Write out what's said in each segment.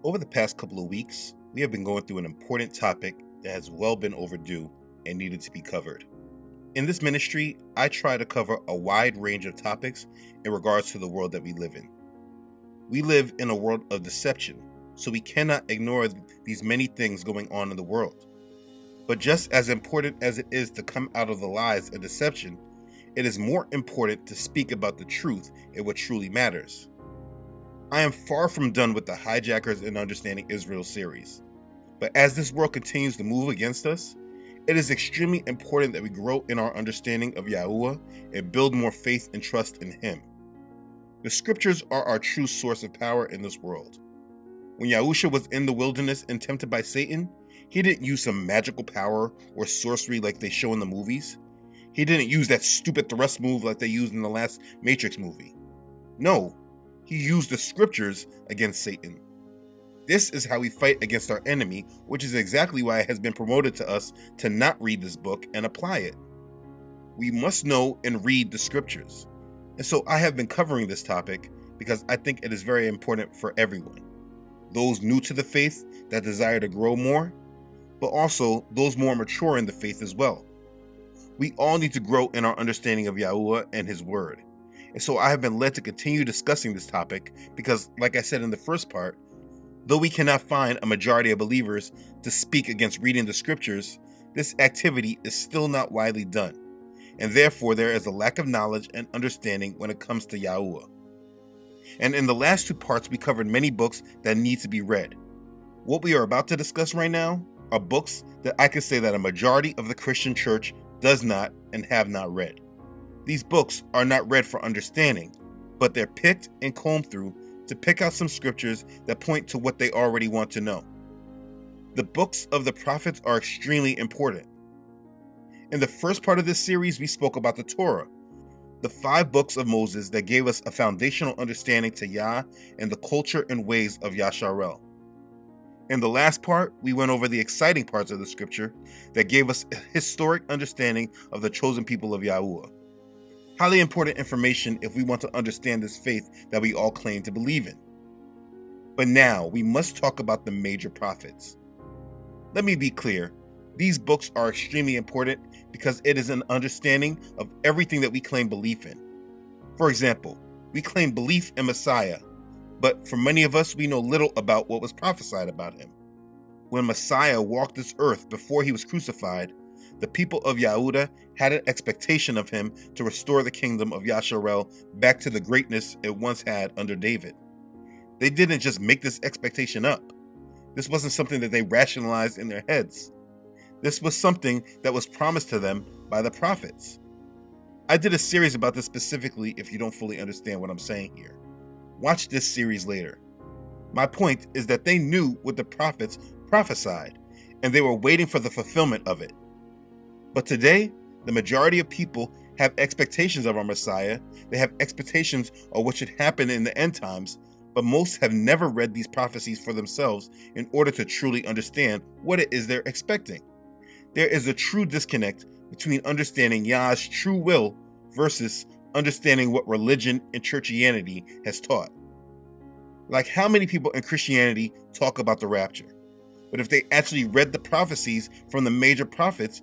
Over the past couple of weeks, we have been going through an important topic that has well been overdue and needed to be covered. In this ministry, I try to cover a wide range of topics in regards to the world that we live in. We live in a world of deception, so we cannot ignore these many things going on in the world. But just as important as it is to come out of the lies and deception, it is more important to speak about the truth and what truly matters. I am far from done with the Hijackers and Understanding Israel series. But as this world continues to move against us, it is extremely important that we grow in our understanding of YAHUAH and build more faith and trust in Him. The scriptures are our true source of power in this world. When Yahushua was in the wilderness and tempted by Satan, he didn't use some magical power or sorcery like they show in the movies. He didn't use that stupid thrust move like they used in the last Matrix movie. No, he used the scriptures against Satan. This is how we fight against our enemy, which is exactly why it has been promoted to us to not read this book and apply it. We must know and read the scriptures. And so I have been covering this topic because I think it is very important for everyone. Those new to the faith that desire to grow more, but also those more mature in the faith as well. We all need to grow in our understanding of YAHUAH and His Word. And so I have been led to continue discussing this topic because, like I said in the first part, though we cannot find a majority of believers to speak against reading the scriptures, this activity is still not widely done, and therefore there is a lack of knowledge and understanding when it comes to YAHUAH. And in the last two parts, we covered many books that need to be read. What we are about to discuss right now are books that I can say that a majority of the Christian church does not and have not read. These books are not read for understanding, but they're picked and combed through to pick out some scriptures that point to what they already want to know. The books of the prophets are extremely important. In the first part of this series, we spoke about the Torah, the 5 books of Moses that gave us a foundational understanding to Yah and the culture and ways of Yasharel. In the last part, we went over the exciting parts of the scripture that gave us a historic understanding of the chosen people of YAHUAH. Highly important information if we want to understand this faith that we all claim to believe in. But now, we must talk about the major prophets. Let me be clear, these books are extremely important because it is an understanding of everything that we claim belief in. For example, we claim belief in Messiah, but for many of us, we know little about what was prophesied about him. When Messiah walked this earth before he was crucified, the people of YAHUAH had an expectation of him to restore the kingdom of Yasharel back to the greatness it once had under David. They didn't just make this expectation up. This wasn't something that they rationalized in their heads. This was something that was promised to them by the prophets. I did a series about this specifically if you don't fully understand what I'm saying here. Watch this series later. My point is that they knew what the prophets prophesied, and they were waiting for the fulfillment of it. But today, the majority of people have expectations of our Messiah. They have expectations of what should happen in the end times, but most have never read these prophecies for themselves in order to truly understand what it is they're expecting. There is a true disconnect between understanding Yah's true will versus understanding what religion and churchianity has taught. Like, how many people in Christianity talk about the rapture? But if they actually read the prophecies from the major prophets,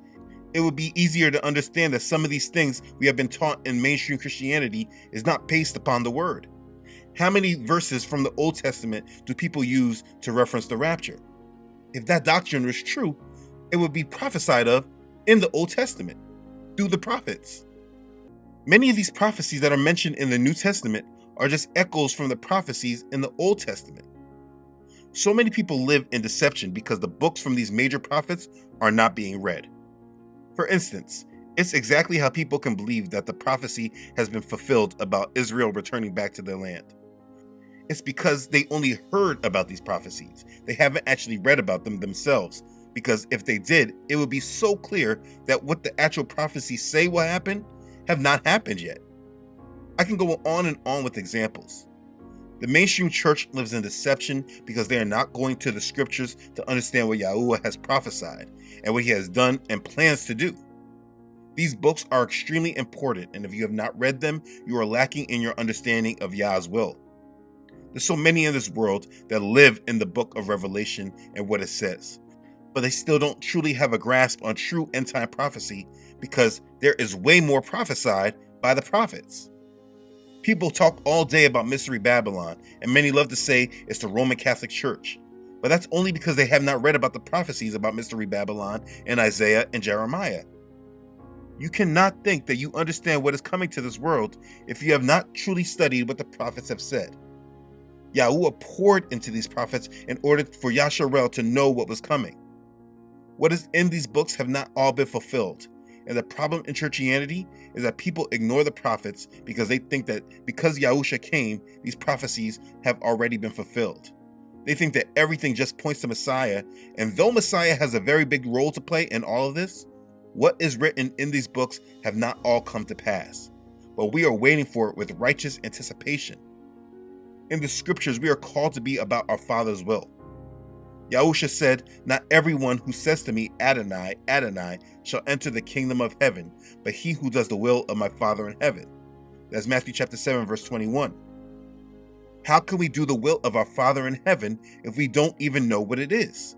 it would be easier to understand that some of these things we have been taught in mainstream Christianity is not based upon the word. How many verses from the Old Testament do people use to reference the rapture? If that doctrine was true, it would be prophesied of in the Old Testament through the prophets. Many of these prophecies that are mentioned in the New Testament are just echoes from the prophecies in the Old Testament. So many people live in deception because the books from these major prophets are not being read. For instance, it's exactly how people can believe that the prophecy has been fulfilled about Israel returning back to their land. It's because they only heard about these prophecies. They haven't actually read about them themselves, because if they did, it would be so clear that what the actual prophecies say will happen have not happened yet. I can go on and on with examples. The mainstream church lives in deception because they are not going to the scriptures to understand what YAHUAH has prophesied and what he has done and plans to do. These books are extremely important, and if you have not read them, you are lacking in your understanding of Yah's will. There's so many in this world that live in the book of Revelation and what it says, but they still don't truly have a grasp on true end-time prophecy because there is way more prophesied by the prophets. People talk all day about Mystery Babylon, and many love to say it's the Roman Catholic Church, but that's only because they have not read about the prophecies about Mystery Babylon in Isaiah and Jeremiah. You cannot think that you understand what is coming to this world if you have not truly studied what the prophets have said. YAHUAH poured into these prophets in order for Yasharel to know what was coming. What is in these books have not all been fulfilled, and the problem in churchianity is that people ignore the prophets because they think that because Yahusha came, these prophecies have already been fulfilled. They think that everything just points to Messiah, and though Messiah has a very big role to play in all of this, what is written in these books have not all come to pass, but we are waiting for it with righteous anticipation. In the scriptures, we are called to be about our Father's will. Yahusha said, "Not everyone who says to me, Adonai, Adonai, shall enter the kingdom of heaven, but he who does the will of my Father in heaven." That's Matthew chapter 7, verse 21. How can we do the will of our Father in heaven if we don't even know what it is?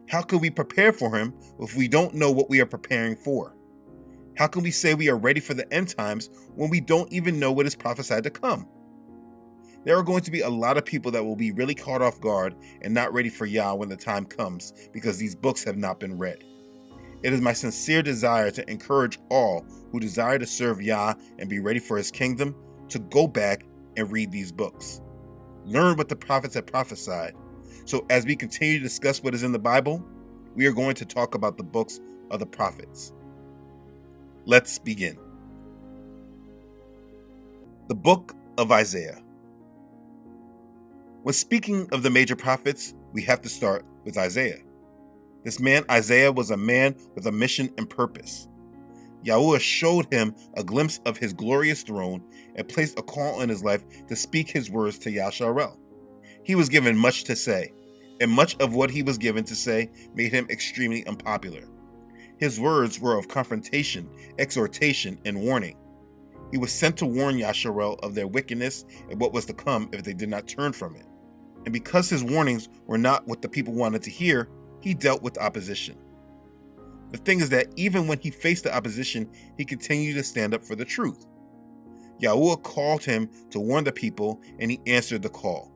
How can we prepare for him if we don't know what we are preparing for? How can we say we are ready for the end times when we don't even know what is prophesied to come? There are going to be a lot of people that will be really caught off guard and not ready for Yah when the time comes because these books have not been read. It is my sincere desire to encourage all who desire to serve Yah and be ready for his kingdom to go back and read these books. Learn what the prophets have prophesied. So as we continue to discuss what is in the Bible, we are going to talk about the books of the prophets. Let's begin. The book of Isaiah. When speaking of the major prophets, we have to start with Isaiah. This man, Isaiah, was a man with a mission and purpose. YAHUAH showed him a glimpse of his glorious throne and placed a call on his life to speak his words to Yasharel. He was given much to say, and much of what he was given to say made him extremely unpopular. His words were of confrontation, exhortation, and warning. He was sent to warn Yasharel of their wickedness and what was to come if they did not turn from it. And because his warnings were not what the people wanted to hear, he dealt with opposition. The thing is that even when he faced the opposition, he continued to stand up for the truth. YAHUAH called him to warn the people, and he answered the call.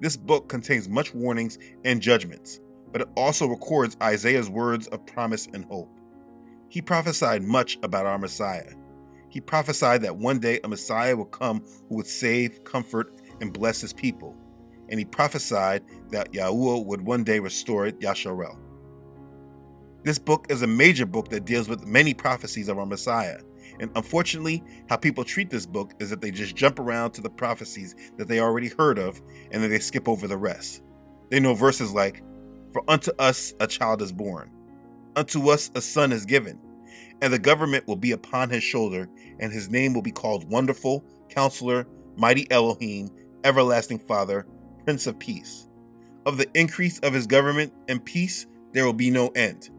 This book contains much warnings and judgments, but it also records Isaiah's words of promise and hope. He prophesied much about our Messiah. He prophesied that one day a Messiah would come who would save, comfort, and bless his people. And he prophesied that YAHUAH would one day restore Yasharel. This book is a major book that deals with many prophecies of our Messiah. And unfortunately, how people treat this book is that they just jump around to the prophecies that they already heard of, and then they skip over the rest. They know verses like, "For unto us a child is born, unto us a son is given, and the government will be upon his shoulder, and his name will be called Wonderful, Counselor, Mighty Elohim, Everlasting Father, Prince of Peace. Of the increase of his government and peace there will be no end,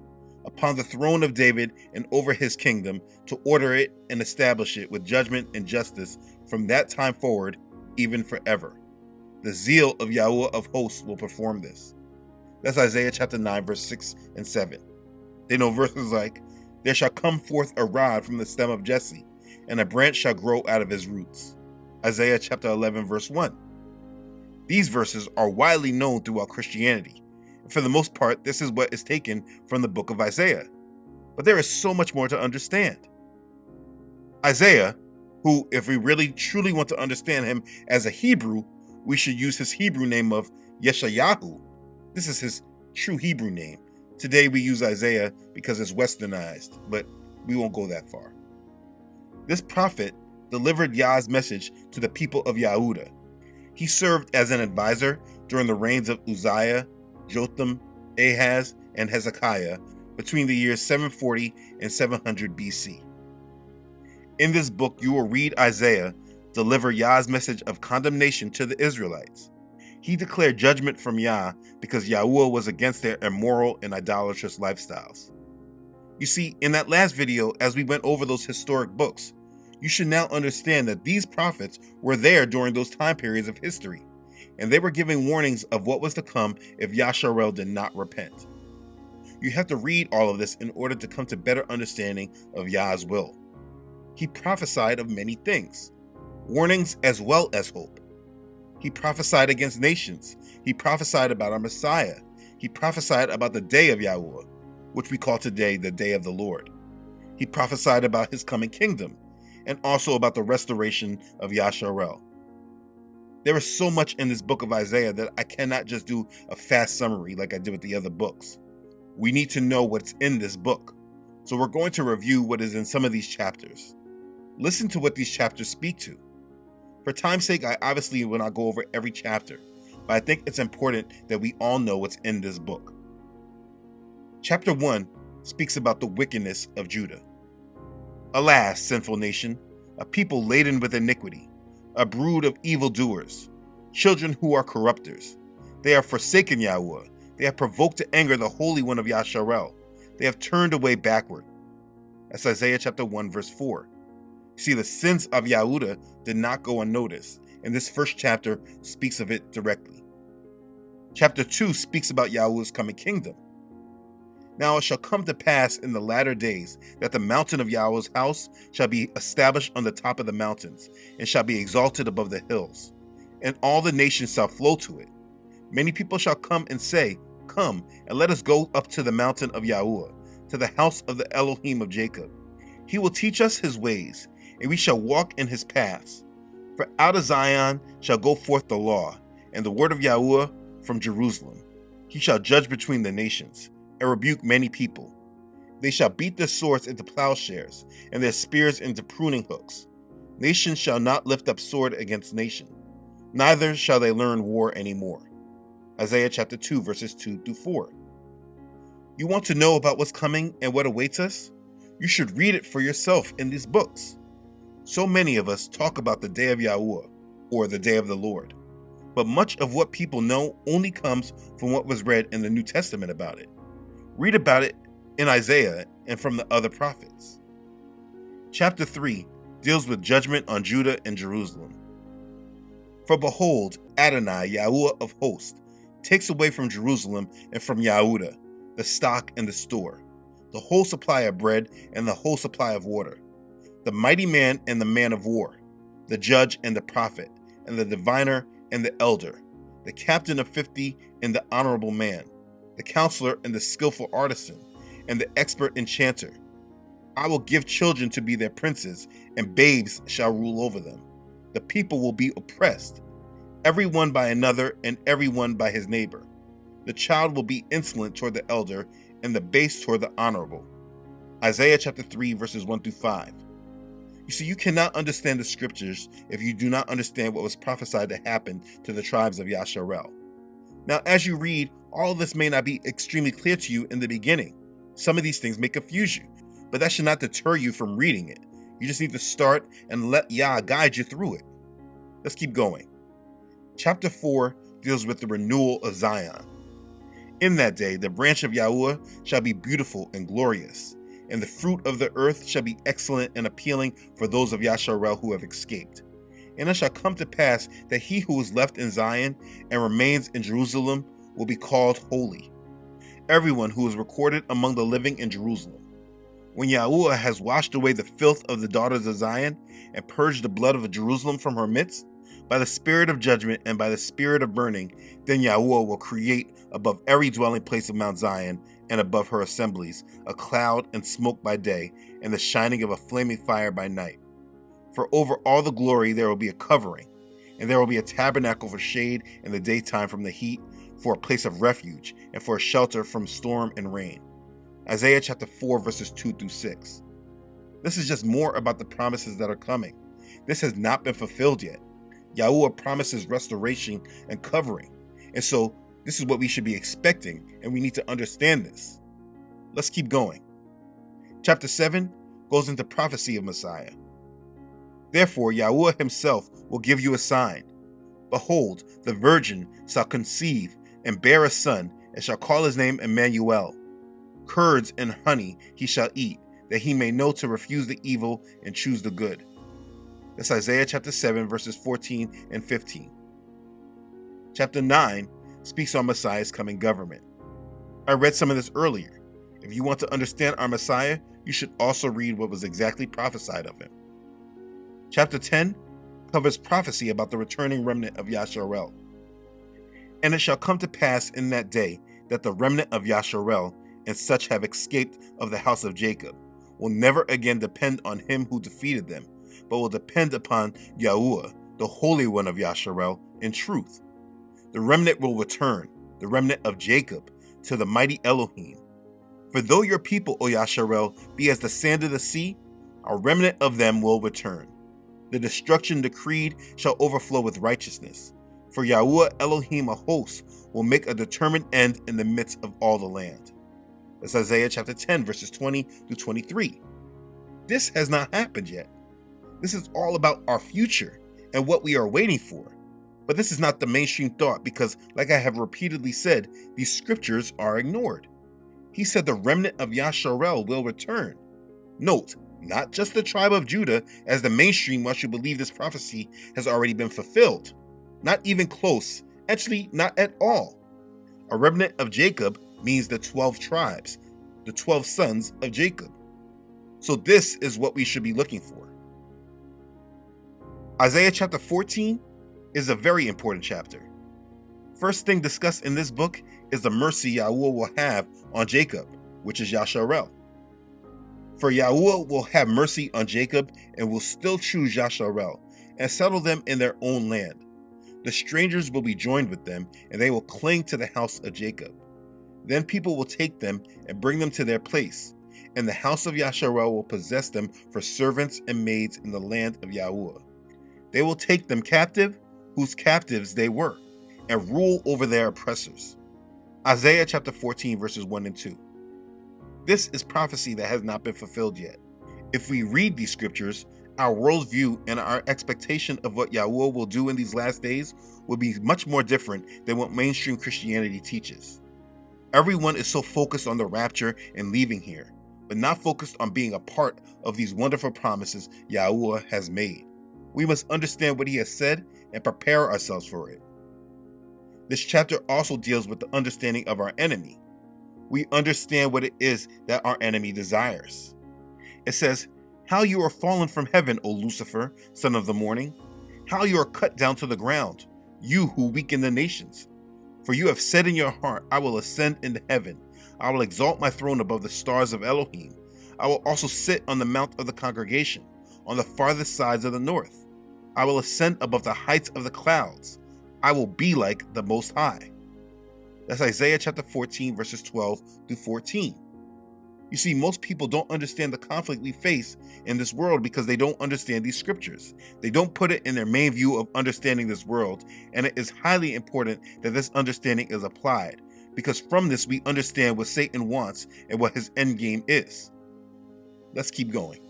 upon the throne of David and over his kingdom, to order it and establish it with judgment and justice from that time forward, even forever. The zeal of YAHUAH of hosts will perform this." That's Isaiah chapter 9, verse 6 and 7. They know verses like, "There shall come forth a rod from the stem of Jesse, and a branch shall grow out of his roots." Isaiah chapter 11, verse 1. These verses are widely known throughout Christianity. For the most part, this is what is taken from the book of Isaiah. But there is so much more to understand. Isaiah, who, if we really truly want to understand him as a Hebrew, we should use his Hebrew name of Yeshayahu. This is his true Hebrew name. Today we use Isaiah because it's westernized, but we won't go that far. This prophet delivered Yah's message to the people of Yehuda. He served as an advisor during the reigns of Uzziah, Jotham, Ahaz, and Hezekiah between the years 740 and 700 BC. In this book, you will read Isaiah deliver Yah's message of condemnation to the Israelites. He declared judgment from Yah because YAHUAH was against their immoral and idolatrous lifestyles. You see, in that last video, as we went over those historic books, you should now understand that these prophets were there during those time periods of history. and they were giving warnings of what was to come if Yasharel did not repent. You have to read all of this in order to come to better understanding of Yah's will. He prophesied of many things, warnings as well as hope. He prophesied against nations. He prophesied about our Messiah. He prophesied about the day of YAHUAH, which we call today the day of the Lord. He prophesied about his coming kingdom, and also about the restoration of Yasharel. There is so much in this book of Isaiah that I cannot just do a fast summary like I did with the other books. We need to know what's in this book. So we're going to review what is in some of these chapters. Listen to what these chapters speak to. For time's sake, I obviously will not go over every chapter, but I think it's important that we all know what's in this book. Chapter 1 speaks about the wickedness of Judah. Alas, sinful nation, a people laden with iniquity, a brood of evildoers, children who are corrupters. They have forsaken YAHUAH. They have provoked to anger the Holy One of Yasharel. They have turned away backward. That's Isaiah chapter 1, verse 4. You see, the sins of Yehudah did not go unnoticed, and this first chapter speaks of it directly. Chapter 2 speaks about Yahuwah's coming kingdom. Now it shall come to pass in the latter days that the mountain of Yahweh's house shall be established on the top of the mountains, and shall be exalted above the hills, and all the nations shall flow to it. Many people shall come and say, Come, and let us go up to the mountain of YAHUAH, to the house of the Elohim of Jacob. He will teach us his ways, and we shall walk in his paths. For out of Zion shall go forth the law, and the word of YAHUAH from Jerusalem. He shall judge between the nations, and rebuke many people. They shall beat their swords into plowshares, and their spears into pruning hooks. Nation shall not lift up sword against nation, neither shall they learn war any more. Isaiah chapter 2, verses 2 through 4. You want to know about what's coming and what awaits us? You should read it for yourself in these books. So many of us talk about the day of YAHUAH, or the day of the Lord, but much of what people know only comes from what was read in the New Testament about it. Read about it in Isaiah and from the other prophets. Chapter 3 deals with judgment on Judah and Jerusalem. For behold, Adonai, YAHUAH of hosts, takes away from Jerusalem and from Yehudah the stock and the store, the whole supply of bread and the whole supply of water, the mighty man and the man of war, the judge and the prophet, and the diviner and the elder, the captain of 50 and the honorable man, the counselor and the skillful artisan, and the expert enchanter. I will give children to be their princes, and babes shall rule over them. The people will be oppressed, every one by another, and every one by his neighbor. The child will be insolent toward the elder, and the base toward the honorable. Isaiah chapter 3, verses 1 through 5. You see, you cannot understand the scriptures if you do not understand what was prophesied to happen to the tribes of Yasharel. Now, as you read, all of this may not be extremely clear to you in the beginning. Some of these things may confuse you, but that should not deter you from reading it. You just need to start and let Yah guide you through it. Let's keep going. Chapter 4 deals with the renewal of Zion. In that day, the branch of YAHUAH shall be beautiful and glorious, and the fruit of the earth shall be excellent and appealing for those of Yasharel who have escaped. And it shall come to pass that he who is left in Zion and remains in Jerusalem will be called holy, everyone who is recorded among the living in Jerusalem. When YAHUAH has washed away the filth of the daughters of Zion and purged the blood of Jerusalem from her midst, by the spirit of judgment and by the spirit of burning, then YAHUAH will create above every dwelling place of Mount Zion and above her assemblies a cloud and smoke by day, and the shining of a flaming fire by night. For over all the glory there will be a covering, and there will be a tabernacle for shade in the daytime from the heat, for a place of refuge, and for a shelter from storm and rain. Isaiah chapter 4, verses 2 through 6. This is just more about the promises that are coming. This has not been fulfilled yet. YAHUAH promises restoration and covering, and so this is what we should be expecting, and we need to understand this. Let's keep going. Chapter 7 goes into prophecy of Messiah. Therefore, YAHUAH himself will give you a sign. Behold, the virgin shall conceive and bear a son, and shall call his name Emmanuel. Curds and honey he shall eat, that he may know to refuse the evil and choose the good. That's Isaiah chapter 7, verses 14 and 15. Chapter 9 speaks on Messiah's coming government. I read some of this earlier. If you want to understand our Messiah, you should also read what was exactly prophesied of him. Chapter 10 covers prophecy about the returning remnant of Yasharel. And it shall come to pass in that day that the remnant of Yasharel and such have escaped of the house of Jacob will never again depend on him who defeated them, but will depend upon YAHUAH, the Holy One of Yasharel, in truth. The remnant will return, the remnant of Jacob, to the mighty Elohim. For though your people, O Yasharel, be as the sand of the sea, a remnant of them will return. The destruction decreed shall overflow with righteousness. For YAHUAH Elohim of hosts will make a determined end in the midst of all the land. That's Isaiah chapter 10, verses 20 through 23. This has not happened yet. This is all about our future and what we are waiting for. But this is not the mainstream thought because, like I have repeatedly said, these scriptures are ignored. He said the remnant of Yasharel will return. Note, not just the tribe of Judah, as the mainstream wants you to believe this prophecy has already been fulfilled. Not even close, actually not at all. A remnant of Jacob means the 12 tribes, the 12 sons of Jacob. So this is what we should be looking for. Isaiah chapter 14 is a very important chapter. First thing discussed in this book is the mercy YAHUAH will have on Jacob, which is Yasharel. For YAHUAH will have mercy on Jacob and will still choose Yasharel and settle them in their own land. The strangers will be joined with them and they will cling to the house of Jacob. Then people will take them and bring them to their place, and the house of Yasharel will possess them for servants and maids in the land of YAHUAH. They will take them captive, whose captives they were, and rule over their oppressors. Isaiah chapter 14, verses 1 and 2. This is prophecy that has not been fulfilled yet. If we read these scriptures, our worldview and our expectation of what YAHUAH will do in these last days will be much more different than what mainstream Christianity teaches. Everyone is so focused on the rapture and leaving here, but not focused on being a part of these wonderful promises YAHUAH has made. We must understand what he has said and prepare ourselves for it. This chapter also deals with the understanding of our enemy. We understand what it is that our enemy desires. It says, "How you are fallen from heaven, O Lucifer, son of the morning! How you are cut down to the ground, you who weaken the nations! For you have said in your heart, I will ascend into heaven. I will exalt my throne above the stars of Elohim. I will also sit on the mount of the congregation, on the farthest sides of the north. I will ascend above the heights of the clouds. I will be like the Most High." That's Isaiah chapter 14, verses 12 through 14. You see, most people don't understand the conflict we face in this world because they don't understand these scriptures. They don't put it in their main view of understanding this world, and it is highly important that this understanding is applied, because from this we understand what Satan wants and what his end game is. Let's keep going.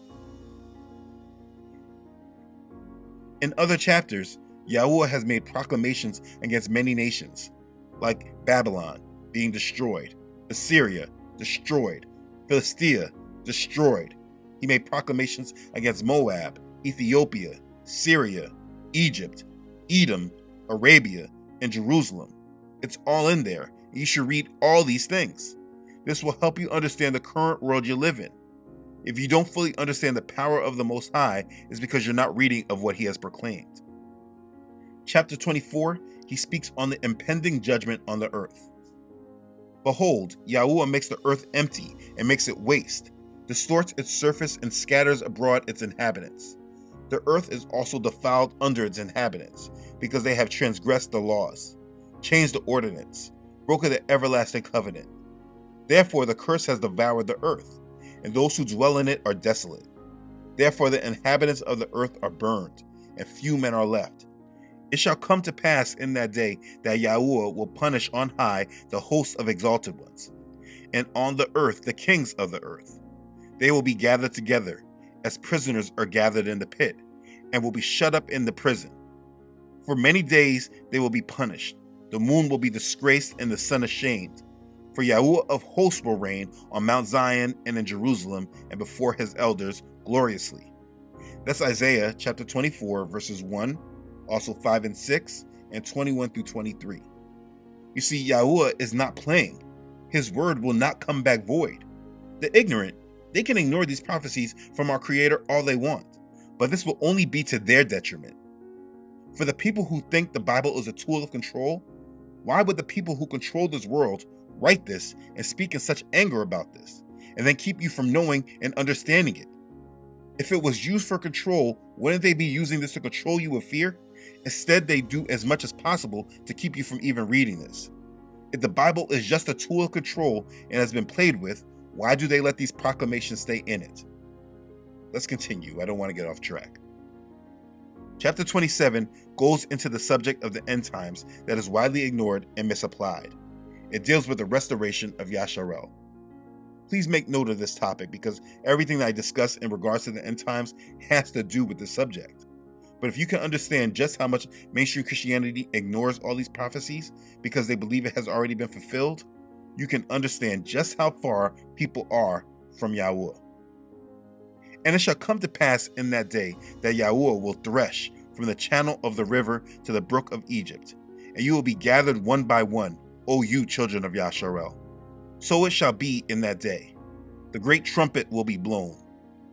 In other chapters, YAHUAH has made proclamations against many nations, like Babylon being destroyed, Assyria destroyed, Philistia destroyed. He made proclamations against Moab, Ethiopia, Syria, Egypt, Edom, Arabia, and Jerusalem. It's all in there. You should read all these things. This will help you understand the current world you live in. If you don't fully understand the power of the Most High, it's because you're not reading of what he has proclaimed. Chapter 24, he speaks on the impending judgment on the earth. Behold, YAHUAH makes the earth empty and makes it waste, distorts its surface and scatters abroad its inhabitants. The earth is also defiled under its inhabitants, because they have transgressed the laws, changed the ordinance, broken the everlasting covenant. Therefore the curse has devoured the earth, and those who dwell in it are desolate. Therefore the inhabitants of the earth are burned, and few men are left. It shall come to pass in that day that YAHUAH will punish on high the hosts of exalted ones, and on the earth the kings of the earth. They will be gathered together, as prisoners are gathered in the pit, and will be shut up in the prison. For many days they will be punished. The moon will be disgraced and the sun ashamed. For YAHUAH of hosts will reign on Mount Zion and in Jerusalem and before his elders gloriously. That's Isaiah chapter 24, verses 1, also 5 and 6, and 21 through 23. You see, YAHUAH is not playing. His word will not come back void. The ignorant, they can ignore these prophecies from our Creator all they want, but this will only be to their detriment. For the people who think the Bible is a tool of control, why would the people who control this world write this and speak in such anger about this, and then keep you from knowing and understanding it? If it was used for control, wouldn't they be using this to control you with fear? Instead, they do as much as possible to keep you from even reading this. If the Bible is just a tool of control and has been played with, why do they let these proclamations stay in it? Let's continue. I don't want to get off track. Chapter 27 goes into the subject of the end times that is widely ignored and misapplied. It deals with the restoration of Yasharel. Please make note of this topic because everything that I discuss in regards to the end times has to do with this subject. But if you can understand just how much mainstream Christianity ignores all these prophecies because they believe it has already been fulfilled, you can understand just how far people are from YAHUAH. And it shall come to pass in that day that YAHUAH will thresh from the channel of the river to the brook of Egypt, and you will be gathered one by one, O you children of Yasharel. So it shall be in that day. The great trumpet will be blown.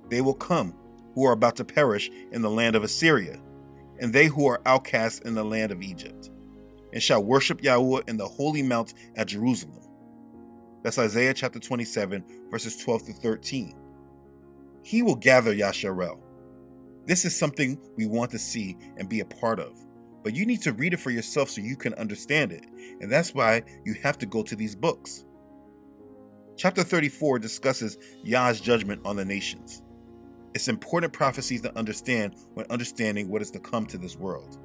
They will come who are about to perish in the land of Assyria, and they who are outcasts in the land of Egypt, and shall worship YAHUAH in the holy mount at Jerusalem. That's Isaiah chapter 27, verses 12 to 13. He will gather Yasharel. This is something we want to see and be a part of, but you need to read it for yourself so you can understand it, and that's why you have to go to these books. Chapter 34 discusses Yah's judgment on the nations. It's important prophecies to understand when understanding what is to come to this world.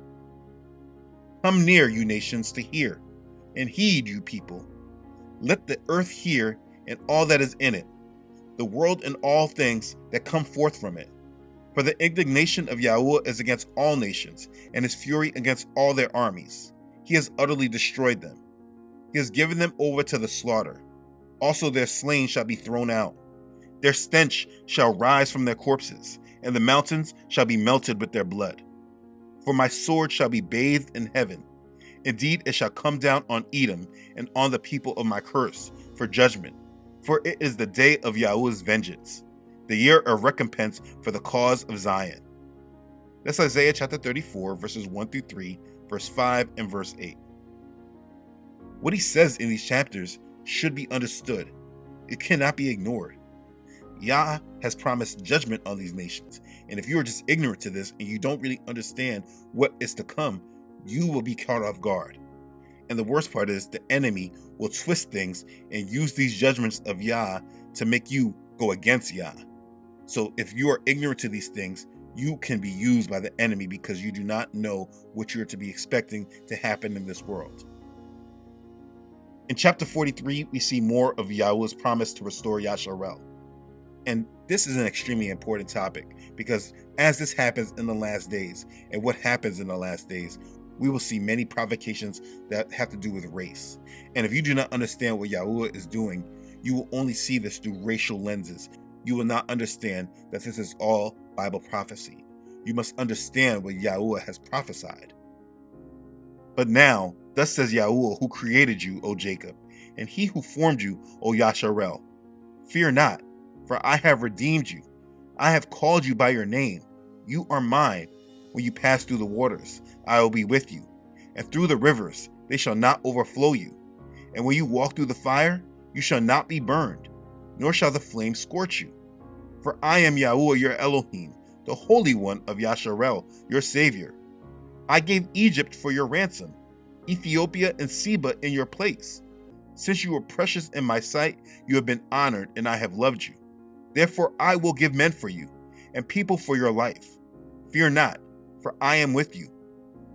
Come near, you nations, to hear, and heed, you people. Let the earth hear and all that is in it, the world and all things that come forth from it. For the indignation of YAHUAH is against all nations, and his fury against all their armies. He has utterly destroyed them. He has given them over to the slaughter. Also their slain shall be thrown out. Their stench shall rise from their corpses, and the mountains shall be melted with their blood. For my sword shall be bathed in heaven. Indeed, it shall come down on Edom and on the people of my curse for judgment. For it is the day of YAHUAH's vengeance, the year of recompense for the cause of Zion. That's Isaiah chapter 34, verses 1 through 3, verse 5, and verse 8. What he says in these chapters should be understood. It cannot be ignored. Yah has promised judgment on these nations, and if you are just ignorant to this and you don't really understand what is to come, you will be caught off guard. And the worst part is the enemy will twist things and use these judgments of Yah to make you go against Yah. So if you are ignorant to these things, you can be used by the enemy because you do not know what you're to be expecting to happen in this world. In chapter 43, we see more of YAHUAH's promise to restore Yasharel. And this is an extremely important topic because as this happens in the last days, and what happens in the last days, we will see many provocations that have to do with race. And if you do not understand what YAHUAH is doing, you will only see this through racial lenses. You will not understand that this is all Bible prophecy. You must understand what YAHUAH has prophesied. But now, thus says YAHUAH, who created you, O Jacob, and he who formed you, O Yasharel. Fear not, for I have redeemed you. I have called you by your name. You are mine. When you pass through the waters, I will be with you. And through the rivers, they shall not overflow you. And when you walk through the fire, you shall not be burned, nor shall the flame scorch you. For I am YAHUAH your Elohim, the Holy One of Yasharel, your Savior. I gave Egypt for your ransom, Ethiopia and Seba in your place. Since you were precious in my sight, you have been honored, and I have loved you. Therefore I will give men for you, and people for your life. Fear not, for I am with you.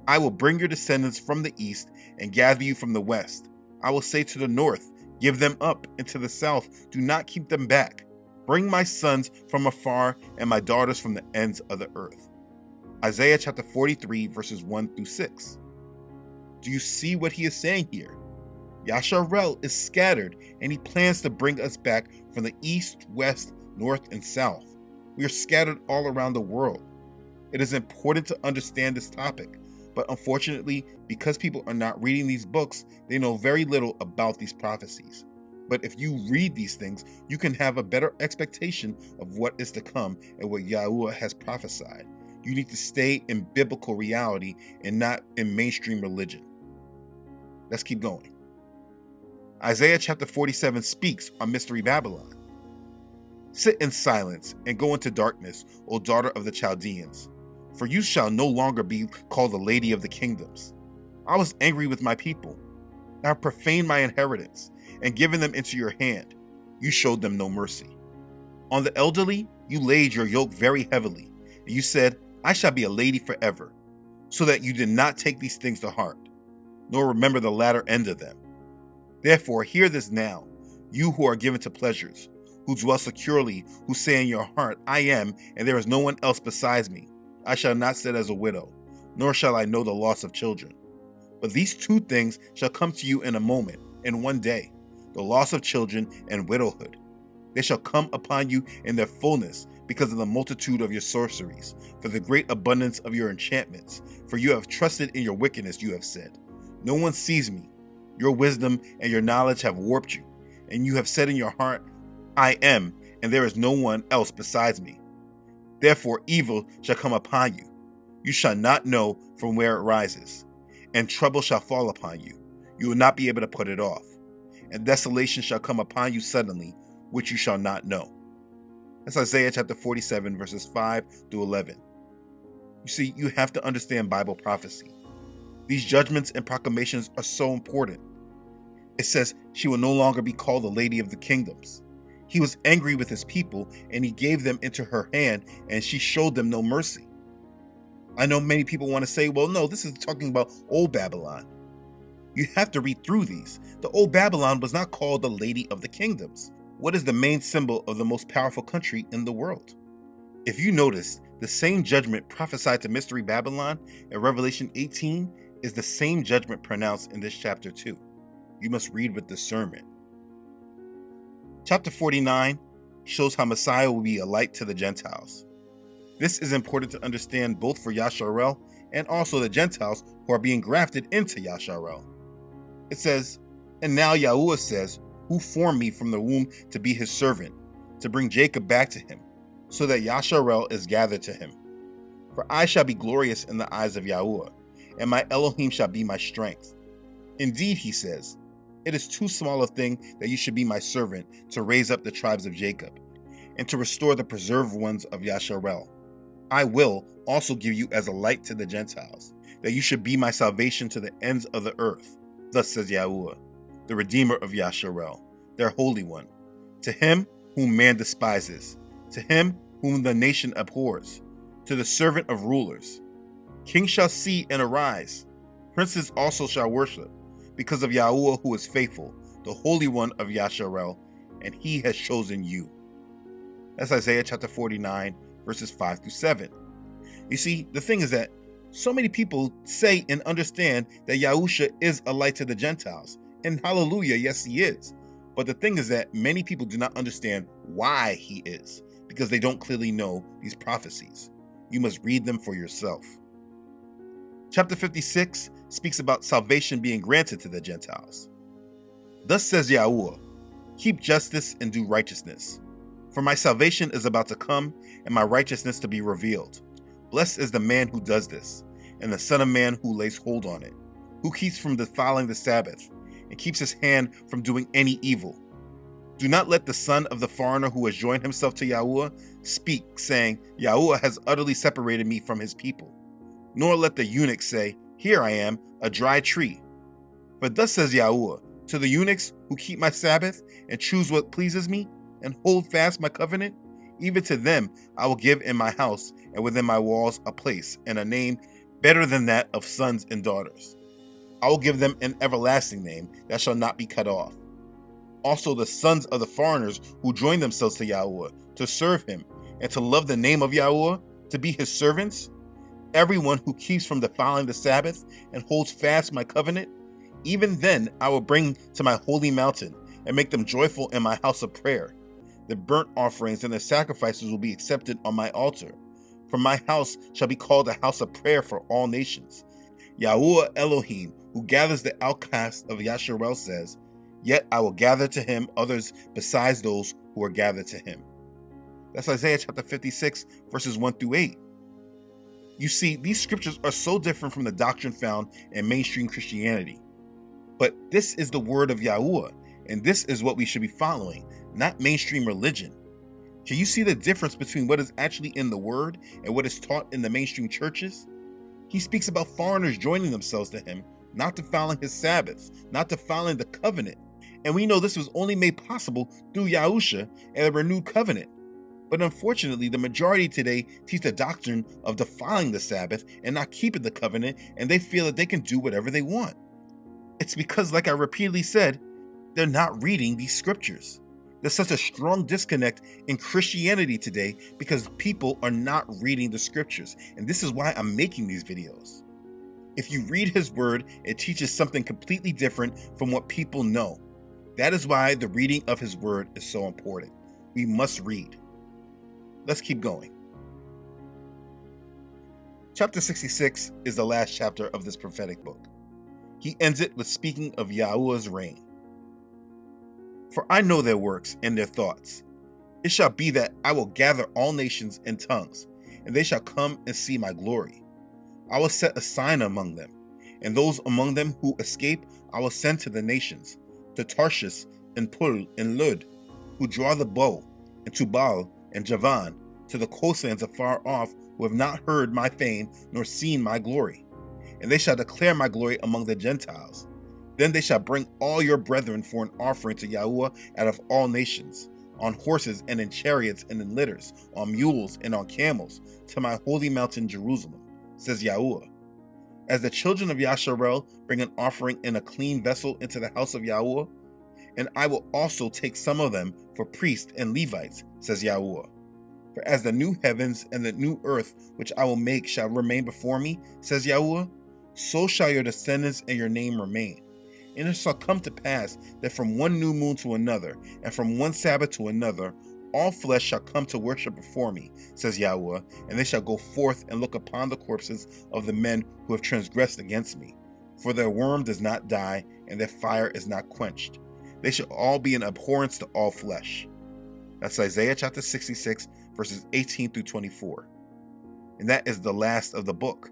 I will bring your descendants from the east and gather you from the west. I will say to the north, give them up, and to the south, do not keep them back. Bring my sons from afar and my daughters from the ends of the earth. Isaiah chapter 43, verses 1 through 6. Do you see what he is saying here? Yasharel is scattered, and he plans to bring us back from the east, west, north, and south. We are scattered all around the world. It is important to understand this topic. But unfortunately, because people are not reading these books, they know very little about these prophecies. But if you read these things, you can have a better expectation of what is to come and what YAHUAH has prophesied. You need to stay in biblical reality and not in mainstream religion. Let's keep going. Isaiah chapter 47 speaks on Mystery Babylon. Sit in silence and go into darkness, O daughter of the Chaldeans, for you shall no longer be called the lady of the kingdoms. I was angry with my people. I have profaned my inheritance and given them into your hand. You showed them no mercy. On the elderly, you laid your yoke very heavily, and you said, I shall be a lady forever, so that you did not take these things to heart, nor remember the latter end of them. Therefore, hear this now, you who are given to pleasures, who dwell securely, who say in your heart, I am, and there is no one else besides me. I shall not sit as a widow, nor shall I know the loss of children. But these two things shall come to you in a moment, in one day, the loss of children and widowhood. They shall come upon you in their fullness, because of the multitude of your sorceries, for the great abundance of your enchantments. For you have trusted in your wickedness, you have said, no one sees me. Your wisdom and your knowledge have warped you, and you have said in your heart, I am, and there is no one else besides me. Therefore evil shall come upon you. You shall not know from where it rises, and trouble shall fall upon you. You will not be able to put it off. And desolation shall come upon you suddenly, which you shall not know. That's Isaiah chapter 47, verses 5 through 11. You see, you have to understand Bible prophecy. These judgments and proclamations are so important. It says she will no longer be called the lady of the kingdoms. He was angry with his people, and he gave them into her hand, and she showed them no mercy. I know many people want to say, well, no, this is talking about old Babylon. You have to read through these. The old Babylon was not called the lady of the kingdoms. What is the main symbol of the most powerful country in the world? If you notice, the same judgment prophesied to Mystery Babylon in Revelation 18 is the same judgment pronounced in this chapter too. You must read with discernment. Chapter 49 shows how Messiah will be a light to the Gentiles. This is important to understand both for Yasharel and also the Gentiles who are being grafted into Yasharel. It says, and now YAHUAH says, who formed me from the womb to be his servant, to bring Jacob back to him, so that Yasharel is gathered to him. For I shall be glorious in the eyes of YAHUAH, and my Elohim shall be my strength. Indeed, he says, it is too small a thing that you should be my servant to raise up the tribes of Jacob, and to restore the preserved ones of Yasharel. I will also give you as a light to the Gentiles, that you should be my salvation to the ends of the earth. Thus says YAHUAH, the Redeemer of Yasharel, their Holy One, to him whom man despises, to him whom the nation abhors, to the servant of rulers. Kings shall see and arise, princes also shall worship, because of YAHUAH who is faithful, the Holy One of Yasharel, and he has chosen you. That's Isaiah chapter 49, verses 5 through 7. You see, the thing is that so many people say and understand that Yahusha is a light to the Gentiles. And hallelujah, yes, he is. But the thing is that many people do not understand why he is, because they don't clearly know these prophecies. You must read them for yourself. Chapter 56 speaks about salvation being granted to the Gentiles. Thus says YAHUAH, keep justice and do righteousness. For my salvation is about to come, and my righteousness to be revealed. Blessed is the man who does this, and the son of man who lays hold on it, who keeps from defiling the Sabbath, and keeps his hand from doing any evil. Do not let the son of the foreigner who has joined himself to YAHUAH speak, saying, YAHUAH has utterly separated me from his people. Nor let the eunuch say, here I am, a dry tree. For thus says YAHUAH, to the eunuchs who keep my Sabbath, and choose what pleases me, and hold fast my covenant, even to them I will give in my house and within my walls a place and a name better than that of sons and daughters. I will give them an everlasting name that shall not be cut off. Also the sons of the foreigners who join themselves to YAHUAH to serve him and to love the name of YAHUAH, to be his servants, everyone who keeps from defiling the Sabbath and holds fast my covenant, even then I will bring to my holy mountain and make them joyful in my house of prayer. The burnt offerings and the sacrifices will be accepted on my altar. For my house shall be called a house of prayer for all nations, YAHUAH Elohim, who gathers the outcasts of Yasharel, says, "Yet I will gather to him others besides those who are gathered to him." That's Isaiah chapter 56, verses 1 through 8. You see, these scriptures are so different from the doctrine found in mainstream Christianity. But this is the word of YAHUAH, and this is what we should be following, not mainstream religion. Can you see the difference between what is actually in the word and what is taught in the mainstream churches? He speaks about foreigners joining themselves to him, not defiling his Sabbaths, not defiling the covenant. And we know this was only made possible through Yahusha and the renewed covenant. But unfortunately, the majority today teach the doctrine of defiling the Sabbath and not keeping the covenant, and they feel that they can do whatever they want. It's because, like I repeatedly said, they're not reading these scriptures. There's such a strong disconnect in Christianity today because people are not reading the scriptures. And this is why I'm making these videos. If you read his word, it teaches something completely different from what people know. That is why the reading of his word is so important. We must read. Let's keep going. Chapter 66 is the last chapter of this prophetic book. He ends it with speaking of Yahuwah's reign. "For I know their works and their thoughts. It shall be that I will gather all nations and tongues, and they shall come and see my glory. I will set a sign among them, and those among them who escape I will send to the nations, to Tarshish and Pul and Lud, who draw the bow, and Tubal and Javan, to the coastlands afar off, who have not heard my fame nor seen my glory. And they shall declare my glory among the Gentiles. Then they shall bring all your brethren for an offering to YAHUAH out of all nations, on horses and in chariots and in litters, on mules and on camels, to my holy mountain Jerusalem, says YAHUAH. As the children of Yasharel bring an offering in a clean vessel into the house of YAHUAH, and I will also take some of them for priests and Levites, says YAHUAH. For as the new heavens and the new earth which I will make shall remain before me, says YAHUAH, so shall your descendants and your name remain. And it shall come to pass that from one new moon to another, and from one Sabbath to another, all flesh shall come to worship before me, says YAHUAH, and they shall go forth and look upon the corpses of the men who have transgressed against me. For their worm does not die, and their fire is not quenched. They shall all be an abhorrence to all flesh. That's Isaiah chapter 66, verses 18 through 24. And that is the last of the book.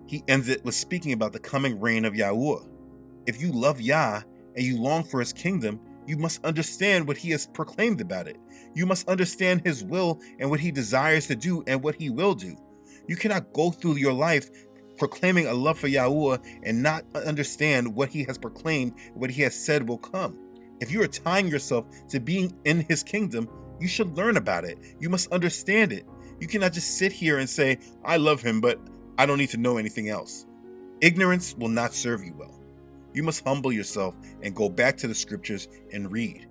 He ends it with speaking about the coming reign of YAHUAH. If you love Yah and you long for his kingdom, you must understand what he has proclaimed about it. You must understand his will and what he desires to do and what he will do. You cannot go through your life proclaiming a love for YAHUAH and not understand what he has proclaimed, what he has said will come. If you are tying yourself to being in his kingdom, you should learn about it. You must understand it. You cannot just sit here and say, I love him, but I don't need to know anything else. Ignorance will not serve you well. You must humble yourself and go back to the scriptures and read.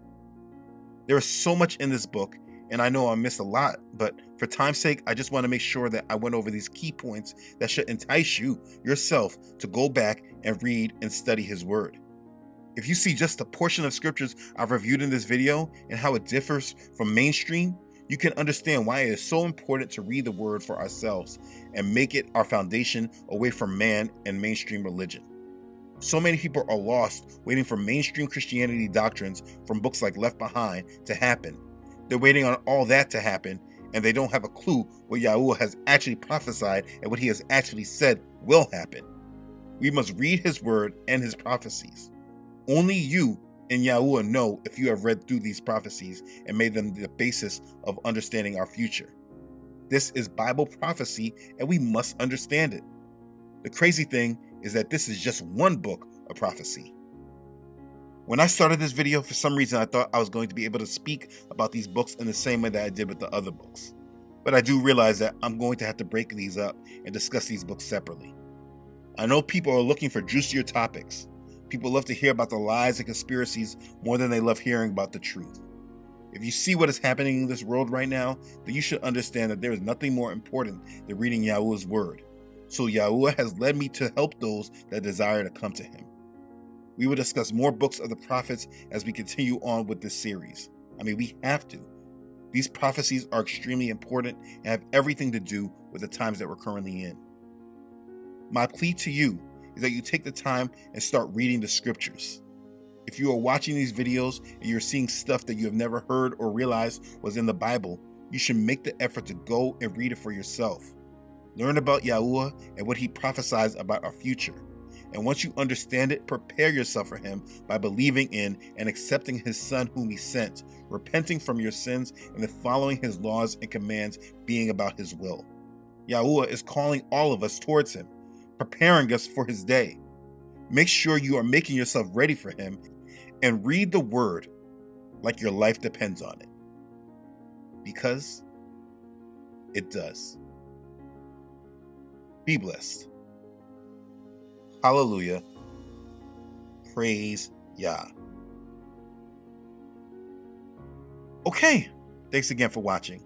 There is so much in this book, and I know I missed a lot, but for time's sake, I just want to make sure that I went over these key points that should entice you, yourself, to go back and read and study his word. If you see just a portion of scriptures I've reviewed in this video and how it differs from mainstream, you can understand why it is so important to read the word for ourselves and make it our foundation away from man and mainstream religion. So many people are lost waiting for mainstream Christianity doctrines from books like Left Behind to happen. They're waiting on all that to happen, and they don't have a clue what YAHUAH has actually prophesied and what he has actually said will happen. We must read his word and his prophecies. Only you and YAHUAH know if you have read through these prophecies and made them the basis of understanding our future. This is Bible prophecy, and we must understand it. The crazy thing is that this is just one book of prophecy. When I started this video, for some reason I thought I was going to be able to speak about these books in the same way that I did with the other books. But I do realize that I'm going to have to break these up and discuss these books separately. I know people are looking for juicier topics. People love to hear about the lies and conspiracies more than they love hearing about the truth. If you see what is happening in this world right now, then you should understand that there is nothing more important than reading YAHUAH's word. So YAHUAH has led me to help those that desire to come to him. We will discuss more books of the prophets as we continue on with this series. We have to. These prophecies are extremely important and have everything to do with the times that we're currently in. My plea to you is that you take the time and start reading the scriptures. If you are watching these videos and you're seeing stuff that you have never heard or realized was in the Bible, you should make the effort to go and read it for yourself. Learn about YAHUAH and what he prophesies about our future. And once you understand it, prepare yourself for him by believing in and accepting his son whom he sent, repenting from your sins, and then following his laws and commands, being about his will. YAHUAH is calling all of us towards him, preparing us for his day. Make sure you are making yourself ready for him and read the word like your life depends on it. Because it does. Be blessed. Hallelujah. Praise Yah. Okay, thanks again for watching.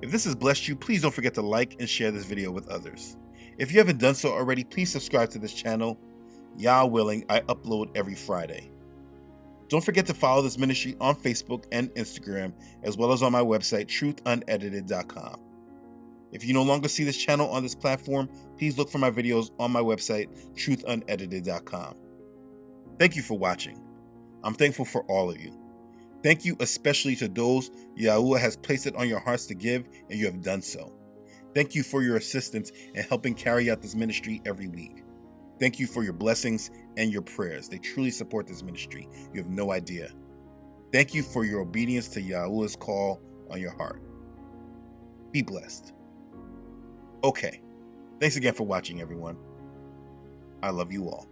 If this has blessed you, please don't forget to like and share this video with others. If you haven't done so already, please subscribe to this channel. Yah willing, I upload every Friday. Don't forget to follow this ministry on Facebook and Instagram, as well as on my website, truthunedited.com. If you no longer see this channel on this platform, please look for my videos on my website, truthunedited.com. Thank you for watching. I'm thankful for all of you. Thank you especially to those YAHUAH has placed it on your hearts to give, and you have done so. Thank you for your assistance in helping carry out this ministry every week. Thank you for your blessings and your prayers. They truly support this ministry. You have no idea. Thank you for your obedience to YAHUAH's call on your heart. Be blessed. Okay. Thanks again for watching, everyone. I love you all.